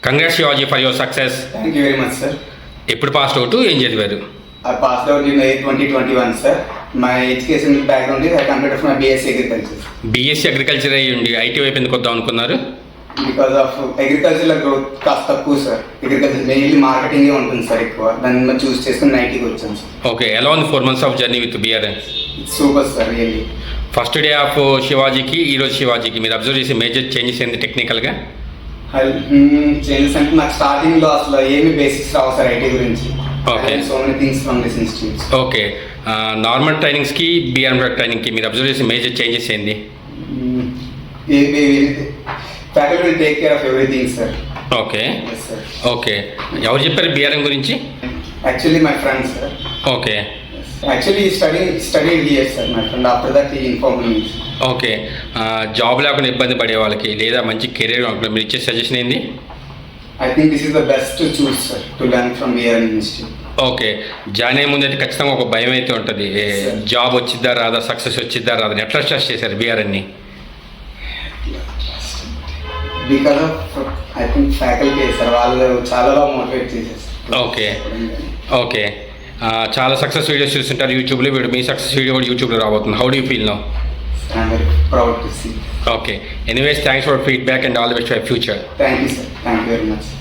Congrats Shivaji for your success. Thank you very much sir. ఎప్పుడు pass out, ఏం చదివారు? I passed out in May 2021, sir. My education background is I completed my B.Sc agriculture. BSc agriculture అయ్యి ఉండి IT వైపు ఎందుకు వద్దాం అనుకున్నారు? Because of agricultural growth కాస్త తక్కువ సార్. అగ్రికల్చర్ మెయిన్లీ మార్కెటింగే ఉంటుంది సార్ ఎక్కువ. దాన్ని చూస్ చేసుకుని ఐటీకి వచ్చాను సార్. ఓకే, ఎలా ఉంది 4 months of journey with BRN? Super sir, really. First day of శివాజీకి ఈరోజు శివాజీకి మీరు అబ్జర్వ్ చేసి మేజర్ చేంజెస్ ఏంది టెక్నికల్గా? చేంజెస్ అంటే నాకు స్టార్టింగ్లో అసలు ఏమి బేసిక్స్ రావు సార్ ఐటీ గురించి. Okay, so many things from this institute. Okay, normal ట్రైనింగ్స్కి బిఆర్ఎన్ ట్రైనింగ్కి మీరు అబ్జర్వ్ చేసి మేజర్ చేంజెస్ ఏంది? Faculty will take care of everything sir. Okay okay, ఎవరు చెప్పారు బిఆర్ఎన్ గురించి? Actually my friend sir. Okay, actually study here sir my friend. After that he informed me. Okay, job లేకుండా ఇబ్బంది పడే వాళ్ళకి లేదా మంచి కెరీర్ మీరు ఇచ్చే సజెషన్ ఏంది? I think this is the best to choose, sir, to learn from here in institute. Okay, join అయ్యే ముందు అయితే ఖచ్చితంగా ఒక భయం అయితే ఉంటుంది, జాబ్ వచ్చిద్దా రాదా, సక్సెస్ వచ్చిద్దా రాదా, ఎట్లా స్ట్రెస్ చేశారు బిఆర్ఎన్ని? Because of I think faculty sir, వాళ్ళు చాలా బాగా మోటివేట్ చేశారు. ఓకే ఓకే, చాలా సక్సెస్ వీడియోస్ చూస్తుంటారు యూట్యూబ్లో, వీడు మీ సక్సెస్ వీడియో కూడా యూట్యూబ్లో రాబోతుంది. How do you feel now? I'm very proud to see. Okay. Anyways, thanks for feedback and all the best for your future. Thank you, sir. Thank you very much.